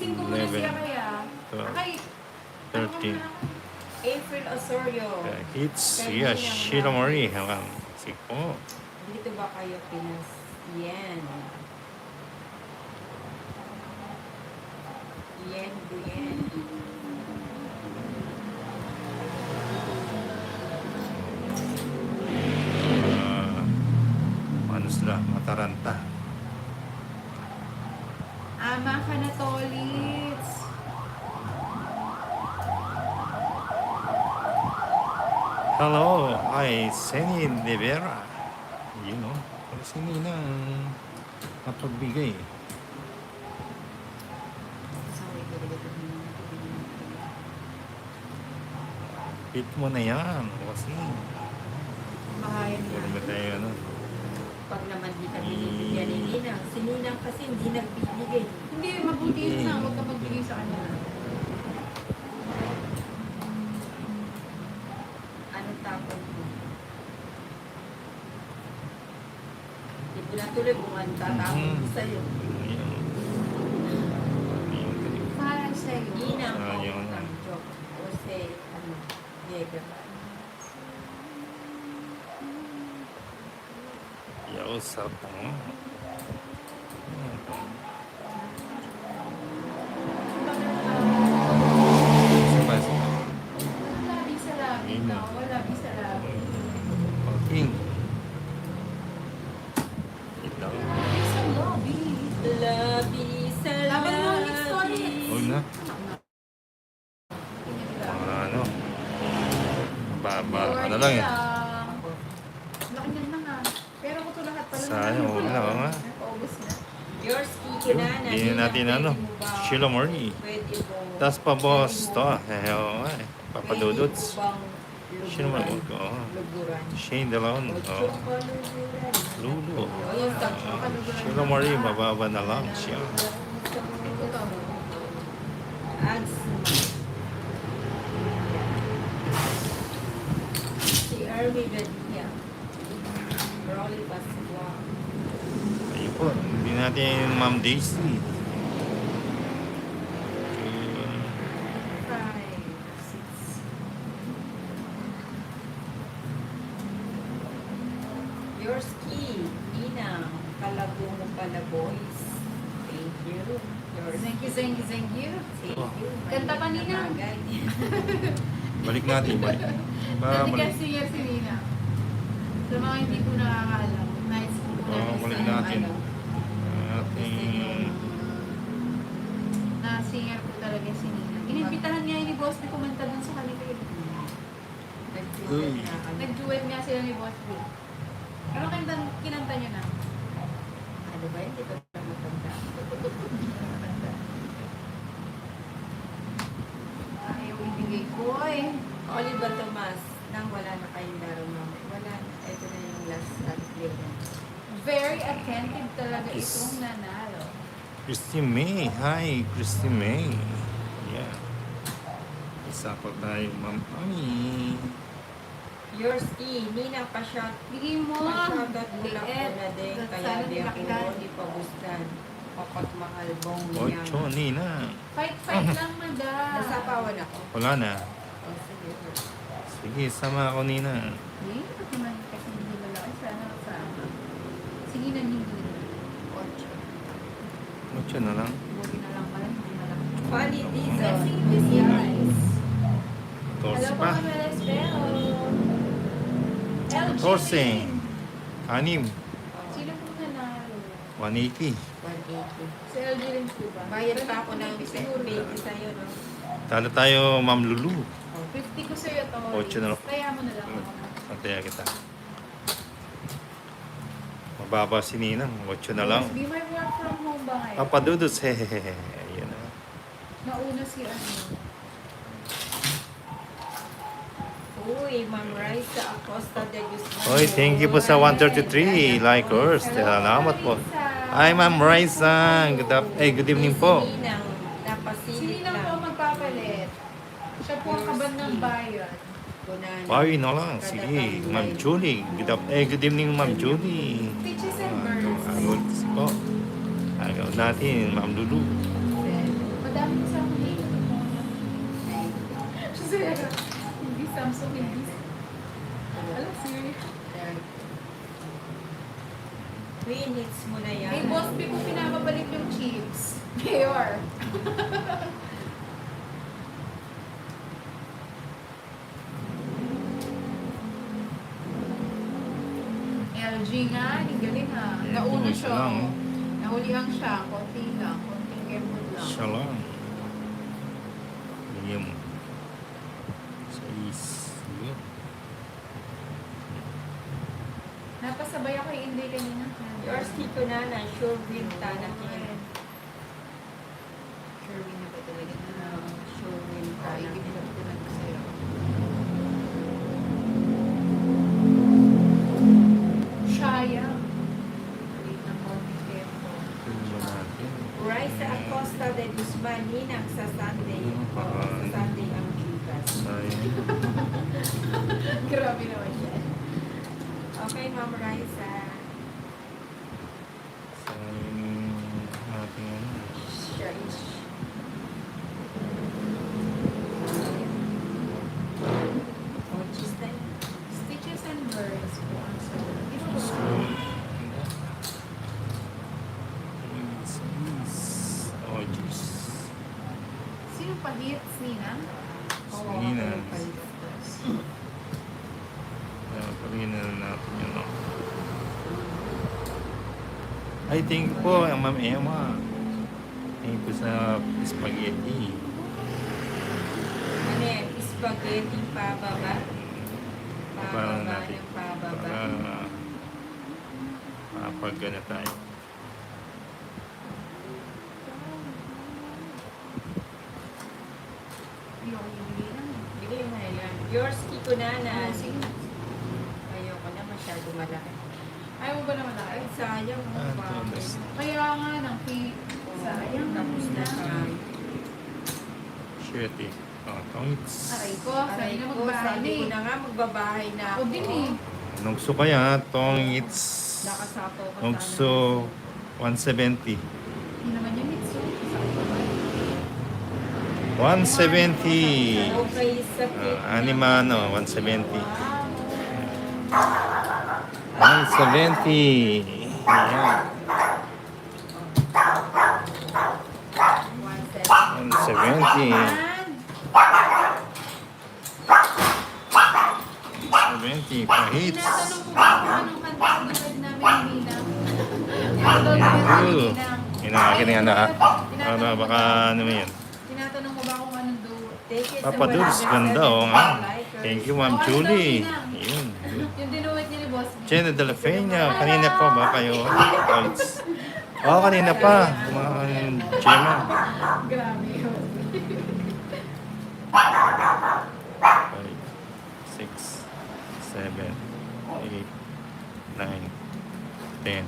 Gising ko muna 11, siya kaya. 12, Ay, 13. April Osorio. It's yeah, Sheila Marie. Hang Sige po. Dito ba kayo Pinas? Yan. Yan po yan. Ano sila? Mataranta. ama ka na, Tolits. Hello, hi, Senny De Vera. You know, si Nina napagbigay. Sorry, Hit mo na yan. Kasi, Bahayan pwede na. ba tayo, ano? Pag naman di kami bibigyan ni Ninang, si Ninang kasi hindi nagbibigay. Hindi, mabuti yun na. Huwag ka magbigay sa kanya. Anong tapon mo? Hindi ko na tuloy kung anong tatapon ko sa'yo. Ayun. Para sa'yo. Ninang Ah, po yun. ang joke. O say, ano, Diego. Yaw, sarap mo. Sabay, sabay. Labi sa labi. Ayun. No, labi sa labi. Okay. Ito. Labi sa lobby. Labi sa Laban mo, next labi. ulit. Huwag na. Ano? Ano lang eh. Laki niyan na nga. Pero ko ito lahat pala. Sayang, huwag na, huwag na. Paubos na. Yours, Kiki Nana. Hindi na natin ano. Sheila Marie. Pwede mo. Tas pa boss to. Oo nga eh. Papadudots. Sheila Marie. Luguran. Oo. Luguran. Shane Delon. Ocho Oo. ka luguran. Lulu. Ayun, tatlo ka luguran. Sheila Marie, mababa na lang siya. Ito. Ads. Si Ermi Gadilla. Rolly Pascua. Ayun po. Hindi natin Ma'am Daisy. Five, six. Yours, Key. Nina. Kalabo mo pala, boys. Thank you. Yours. Thank you, thank you, thank you. Thank you. Kanta pa, Maliit Nina. na bagay. Balik natin. Balik. Dati Balik. kasi yan si Nina. Sa mga hindi po nakakaalam, nice po po Oo, natin balik sa natin. ano, Ating... na singer po talaga si Nina. Inimbitahan niya ni Boss B kumanta dun sa kanila. Nag-duet na kami. Nag-duet nga sila ni Boss B. Pero kinanta niya na. Ano ba yun? Hindi ko na matanda. Ayaw ibigay ko eh. Oliver Tomas, nang wala na kayong laro mama. Wala na. Ito na yung last play na. Very attentive talaga itong nanalo. Christy May. Hi, Christy May. Yeah. Isa pa tayo, Ma'am Ami. Yours, E. Nina, pa-shot. Bigay mo. Pa-shoutout ko lang po na din. Sana Kaya di ako nilakitan. di pa gustan. Papat mahal bong niya. Ocho, Nina. Fight lang, madam. Nasapawan ako. Wala na. Oh, sige. Sige, sama ako, Nina. Hindi, pati man kasi hindi malaki. Sana sama. Sige na hindi. Ocho. Ocho na lang. Buti na lang pala, hindi malaki. Pali Diesel. Blessing is guys. Torse Hello po pa. kami, Espero. LG. Torsing. Anim. Sino po nanalo? 180. 180. Si LG rin po ba? Bayad pa ako ng Siguro. 20 sa'yo, no? Talo tayo, Ma'am Lulu. 50 ko sa'yo to. Ocho na lang. Kaya mo na lang ako. Pantaya kita. Mababa si Nina. 8 na lang. Be my work from home ba ngayon? Papadudos. Hehehe. Ayan na. Nauna si ano. Uy, Ma'am Raisa Acosta de Guzman. Oy, thank you po sa 133 likers. Salamat po. Hi, Ma'am Raisa. Good evening po. Si Ninang, Si napasilip Ninang po lang. magpapalit. Siya po ang kaban ng bayan. Kunan. Pawi na lang. Sige, Ma'am Julie. Good evening, Ma'am Julie. Peaches and birds. Agol po. Agaw natin, Ma'am Lulu. Madami sabi ko sa akin, eh, ano mo na. Siya hindi Samsung, hindi. Alam, serious. 3 hits mo na yan. May boss, ko pinapabalik yung chips. Mayor. LG nga, ang galing ha. Eh, Nauna isa siya. lang. Oh. Nahulihan siya, konti lang. Konting effort lang. Siya lang. Bigyan mo. 6. Yun. Napasabay ako yung Inday kanina. Yours, Tito Nana, sure win Tanakin. Sure win na ba talaga na? Sure win Ay, Tanakin. ibigay ko lang sa'yo. Shaya. Maliit ng konting tempo. Tingnan natin. Raisa Acosta de Guzman, Ninang sa Sunday. Ah. Sa Sunday ang Gcash. Sayang. Grabe naman siya. Okay, Ma'am Raisa. Sayang natin ano. Sure is. Oh, just like. Stitches and birds po ang solo. So, oh, jeez. Sino pa hits, Nina? Oo, Nina. okay, palit. Pagin na natin yun. No? I think po, ang Ma'am Emma. Thank you sa spaghetti. Ano yan? Spaghetti pababa? Parang Pababa natin. ng pababa. Pag na tayo. Ayoko ibigay lang. Bigay mo na yan. Yours, Kiko Nana. Ah, sige. Ayoko na masyado malaki. Ayaw mo ba naman na Ay, sayang. Ah, Bakit? Thomas. Kaya nga, ng pay. Sayang. Tapos na tayo. Shit eh. Oh, thanks. Aray ko, Aray sabi na ko, magbahay sabi ko eh. na nga, magbabahay na Ako ako. din eh. Nungso kaya, tongits. Nakasapaw ko Nungso, 170. Hindi naman yung Mitsu. Sabi ko ba? 170. Okay, sa cake. Animano, 170. Wow. 170. Ayan. 170. Yan. 170 pa hits. Tinatanong ko kung anong kanta ang nanood namin ni Ninang. Tinatanong ko yung Ooh. Ninang. Yun ang akin yung anak. Tinatanong Ano, ko baka ba- ano mo yan. Tinatanong mo ba kung anong duo? Papa Dulce, ganda oh nga. Thank you, Ma'am Julie. Yun. Yung dinuwit niya ni Boss B. Jenna de la Peña, kanina pa ba kayo? Oo, kanina pa. Mga Gemma. Grabe yun. 5, 6, 7, 8, 9, 10,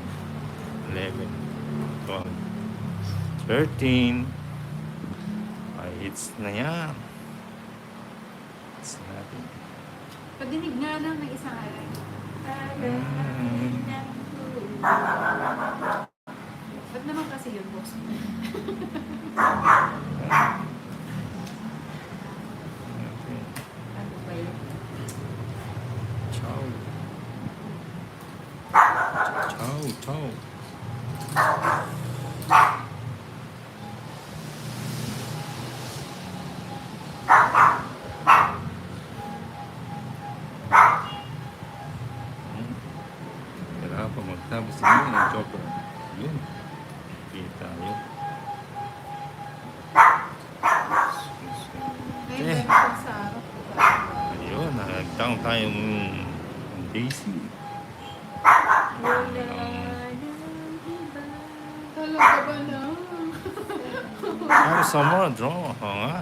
11, 12, 13. Ay, hits na yan. Hits natin. Padinig nga lang ng isang alay. Ba't naman kasi yun, Boss? Okay. Ano ba yun? Ciao. Ciao, ciao. Kailangan pa magtapos din yun ng chocolate. Yun. Kita yun. Ngayon, Eh. meron sa harap. Ayun, nagtaong tayong Daisy. Wala nang iba. Talaga ba na? Ano sa mga draw? Oo nga.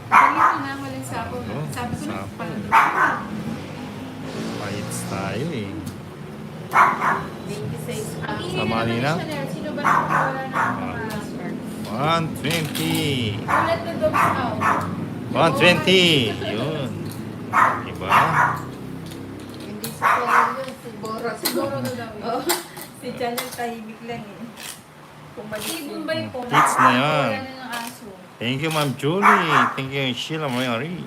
Dali mo na, walang sapo. Oo, Sabi ko na, sapo. parang Fights tayo eh. 26 ang ingay Sama naman nila? ni Chanel, sino ba nakawala ng mga 120. ulit na dogs out? 120. Yun. Diba? Hindi sa pala yun, si Boros. Siguro na daw yun. Oh, si Chanel tahimik lang eh. Pumalis Si yun. Bombay po. Kids na yan. Wala na ng aso. Thank you, Ma'am Julie. Thank you, Sheila Mayari.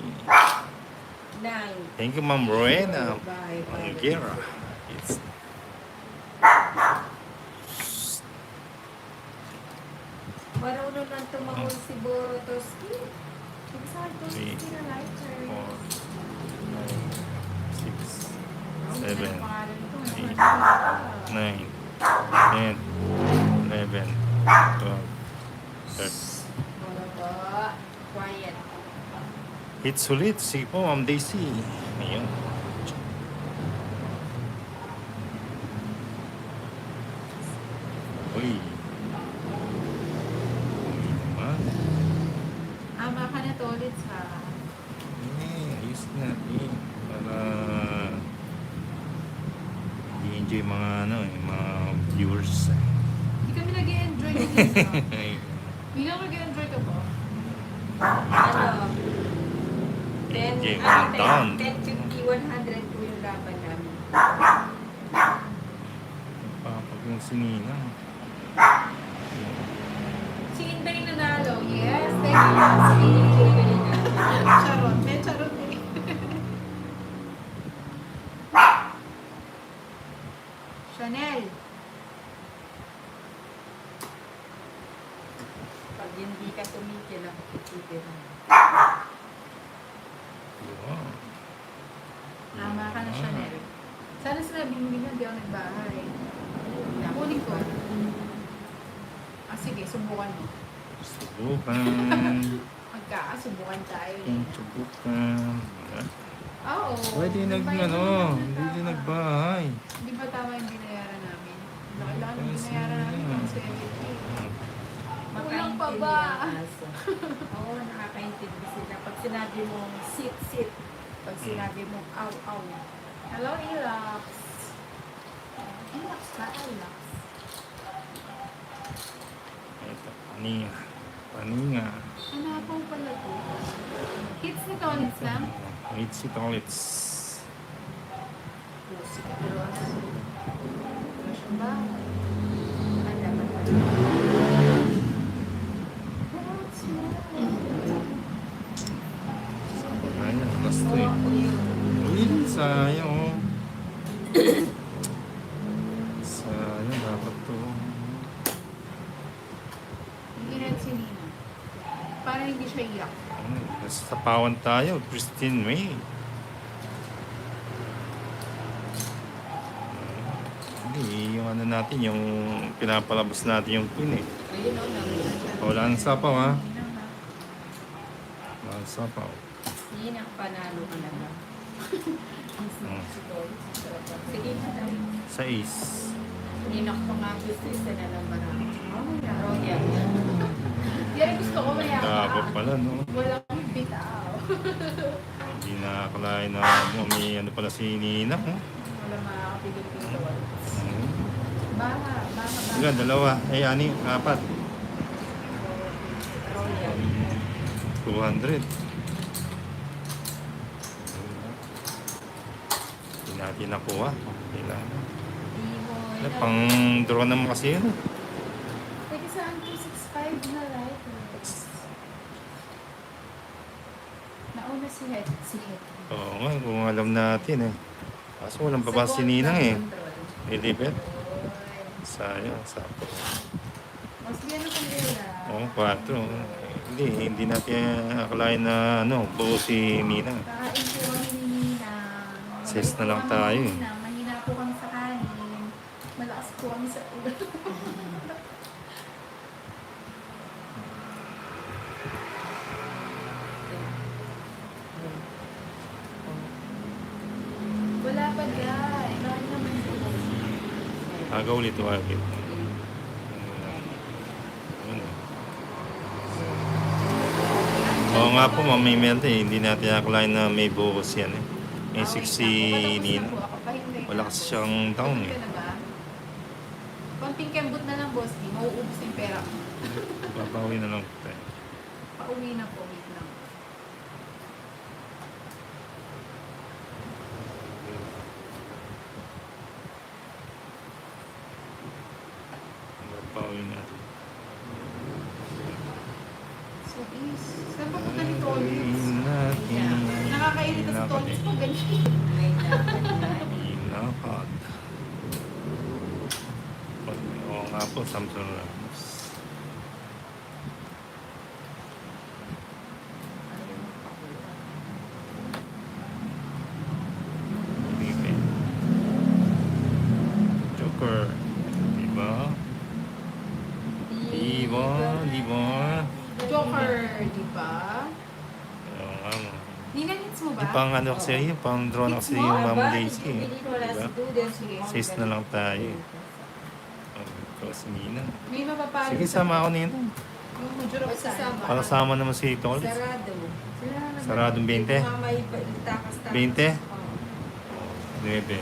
Nang. Thank you, Ma'am Rowena. Bye. Angera. It's Marunong nang tumahol si Borotoski. Sabi sa akin, Three. Toski na lighter. 4, 6, Ang ganda 7, ng pangalan nito. eight. Ah. 9, 10, 11, 12, 13. Boroto. Quiet. Hits ulit. Sige po, Ma'am Daisy. Ayun. Uy. Uy naman. Ama ka na to ulit ha. Ayos na. Para i-enjoy mga mga viewers. Hindi kami nag-enjoy ng dito. Bilang nag-enjoy ka po. Ano? 10, Okay, one down. 10, 50, 100 po yung laban namin. Papag yung sinina. Si Inday nanalo. Yes, thank you. Charot. Charot po. Chanel. Pag hindi ka tumikil, ako tititiran. Wow. Tama ka na, Chanel. Sana sinabi mo nga, di ako nagbahay. Kunin ko. Ah, sige, subukan mo. Subukan. Magkakasubukan tayo. Kung subukan. Oo. Pwede hindi din nagbahay. Di ba tama yung binayaran namin? Laki-laki yung binayaran namin ng 70. Kulang pa ba? Makaintindi ang aso. Oo, nakakaintindi sila. Pag sinabi mo, sit, sit. Pag sinabi mo, aw, aw. Hello, Ilax. Ilax ka, Ilax. Ito, paninga. Paninga. Ano po pala to? Hits ni Tolits lang? Hits si Tolits. Pusi ka pero ano? Ano siya ba? Ano ba? Ayan, basta eh. Ako yun. Uy, sayang oh. Sayang, dapat to. Hindi rin si Nina. Para hindi siya iyak. Nasa tapawan tayo, Christine May. Hindi, yung ano natin, yung pinapalabas natin yung queen eh. Ayun o, namin. Wala nang sapaw ha. Nina na. Wala nang sapaw. Yun ang panalo ka na ba? Hmm. Sige, madam. Sa is. Ninak pa nga gusto isa na lang marami. Royal. Yan gusto ko mayaka. Dapat pala no. Walang bitaw. Hindi nakakalain na may ano pala si Nina. Oh. Wala makakapigil dito. Hmm. Baka. Ilan, dalawa. Ay, ani, apat. Royal. 200. Hindi natin nakuha. Kailangan. Di mo. Pang draw naman kasi yun. Pwede saan 265 na right? Nauna si Het. Si Het. Oo nga, kung alam natin eh. Kaso walang baba si Ninang eh. Ilibet. Sayang, sapo. Mas biyan ang kanila. Oo, 4. Hindi natin akalain na buo si Ninang. Kain po kami ni Nina. Sis na lang tayo eh. Mahina po kami sa kanin. Malakas po kami sa ulo. Wala pa dyan. Bakit naman po? Aga ulit o agit. Oo nga po, Mami Melde, hindi natin akalain na may buhos yan eh. May 60 Nina. Wala kasi siyang taon eh. Konting kembot na lang, boss. Di, mauubos yung pera. Babawi na lang tayo. Pauwi na po. Wait lang. Babawi natin. So, is, saan pa punta ni Tolitz? natin. Nakakairita si Tolitz pag ganyan. May lakad na. Inakad. Oo nga po, Samson Ramos. Bibi. Joker. Diba? Diba? Diba? Joker, di ba? Oo nga mo. Ninanits mo ba? Yung pang ano kasi, yung pang drone kasi yung Ma'am Daisy. Diba? Sis na lang tayo. Ito si Nina. May mapapalo. Sige, sama ako Nina. Yung majorok Magsasama. saan. Para sama naman si Tol. Sarado. Saradong 20? Mga may takas-takas. 20? Oo. 9. 22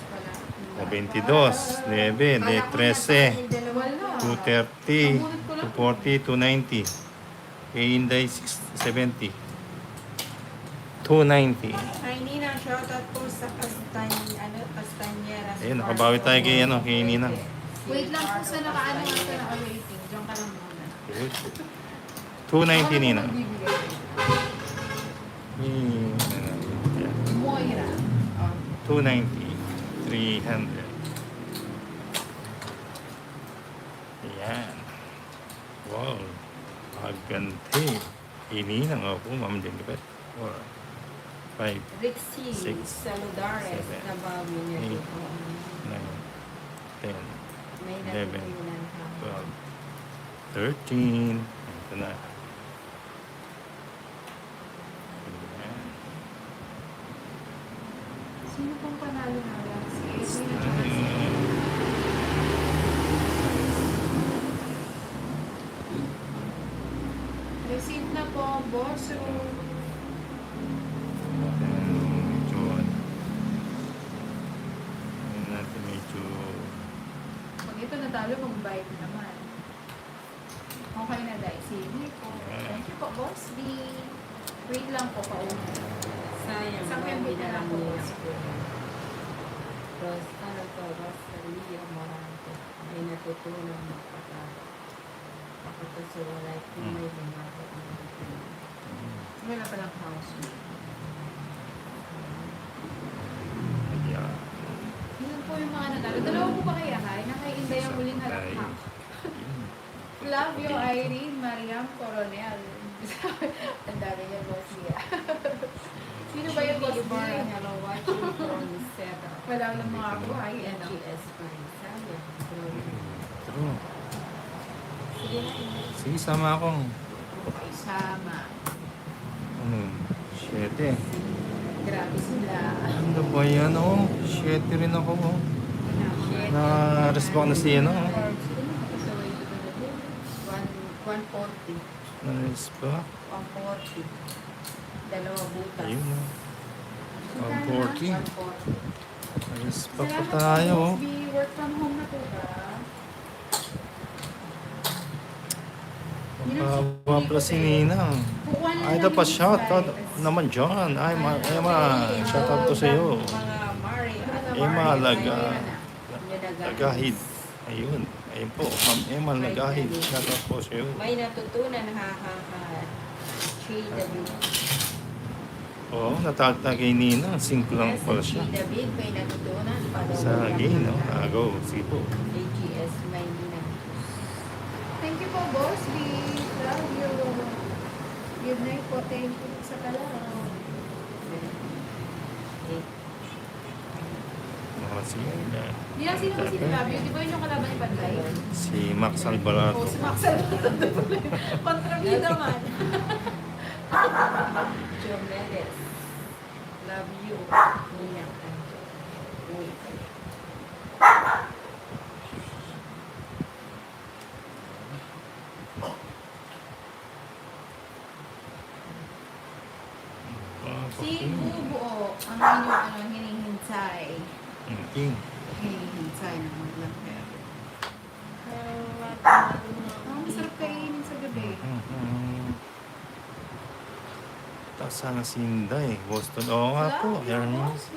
pala. O 22, 9, de 13, Wala. 230, 240, 290. Kay Inday, 670. 290. Ay, Nina, shoutout po sa Castañeras. Ayun, nakabawi tayo kay, ano, kay Nina. Wait lang po sa nakaano nga sa naka-rating. Diyan ka lang muna. 290 Nina. Ako magbibigay. Yeah. Moira. Oh. 290. 300. Yan. Wow. Agante. Ininang ako, Ma'am Jennifer. 4, 5, Rixie, Six, Saludares, seven, nabawi niya eight, dito. 9, 10, May 11, natutunan ka. 12, 13. Ito na. Ayan. Sino pong panalo na lang? Si Edwin at saka si... Ayan. Receive na po, boss. So, Medyo natin medyo pag ito natalo, mag-bite na naman. Okay na, Dai. Sige po. Thank you po, boss B. Wait lang po, pauna. Sayang, Sa bawi Pembe na lang na po. niya. Rosalia Morante. May natutunan magpapatusulay kung may lumago ang natutunan. Wala palang house. yeah. Yun po yung mga natalo. Dalawa po ba kaya, Hay? Nakainday ang muling halakhak. Flavio Irene Mariam Coronel. Ang dami niya, boss niya. Sino ba yung boss niya? Hello, watching from Seta. Wala lang mga ako, ay, ano. GS pa rin. Sayang. True. Sige na, Inay. Sige, sama akong Sama. 7. Grabe sila. Ano ba yan, oh? 7 rin ako, oh. Na-respect na si, ano, oh. 140. Na-respect. 140. Dalawa butas. Ayun, oh. 140. 140. Na-respect pa Salamat tayo, po, oh. Boss B. Work from home na po ba? Makawa pala si Nina. Kukuha na Ay, lang dapat yung shoutout slides. naman dyan. Ay, Emma, shoutout to sa iyo. Mga Mari. Emma, Ayun na. Lagahid. Ayun. Ayun po, Ma'am Emma Lagahid. Shoutout po sa iyo. May natutunan, ha. Chi David. Oo, natagta kay Nina. 5 lang pala Chi siya. David, may natutunan. Sa game, no? Go. Sige po. AGS, may nina. Thank you po, Boss B. Love you. Good night po. Thank you sa kalaro. Oh, sige. Hindi lang sino ba si Fabio? Di ba yun yung kalaban ni Panday? Si Max Alvarado. O, si Max Alvarado. Kontrabida man. Joe Medes. Love you. Nina. Uy. Si Bubuo, ang inyong hinihintay. King. Hinihintay na maglangker. Ang masarap kainin sa gabi. Tapos sana si Inday. Boston. Oo nga po. Love you, Yan. Boss B.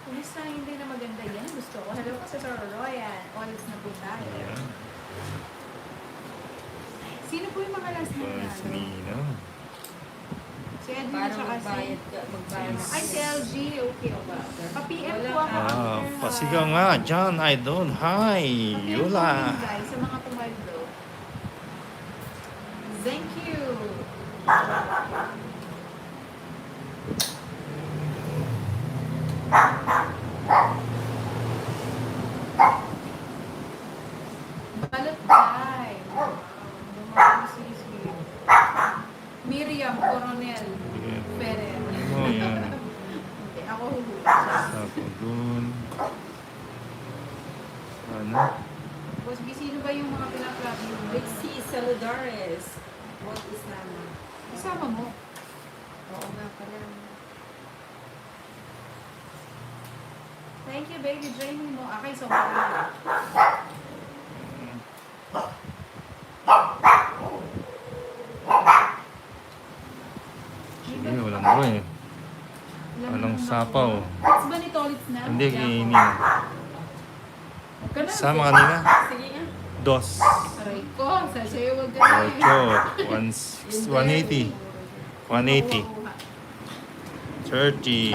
Kumusta hindi na maganda yan? Gusto ko. Hello po sa Sir Royan. Olives na po tayo. Ayan. Sino po yung mga last na Tapos nanalo? Nina. Si Edwin Para at saka si... magbayad ka, magbayad. Ay, si LG. Okay, okay. Pa-PM po ako. Ah, after, pasigaw nga. John Idol. Hi, Pa-PM po Yula. din, guys, sa mga tumaldo. Thank you. Balot time. Miriam Coronel Ferrer. Oh, yan. Hindi, ako huhuli. Tapos dun. Ano? Boss B, sino ba yung mga pinaplug mo? Rixie Saludares. What is nama? Kasama mo. Oo nga pala. Thank you, baby. Draining mo. Okay, so marami. Sige, walang bro eh. Walang sapaw. It's ba nito ulit na? Hindi, Kaya kay ako- Nina. Huwag ka na. Sama kanina? Sige nga. Dos. Aray ko, sa'yo huwag ka na. Ocho. 180. 180. 30.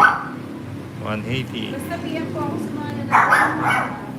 180. Basta PM po ako sa mga lalaki.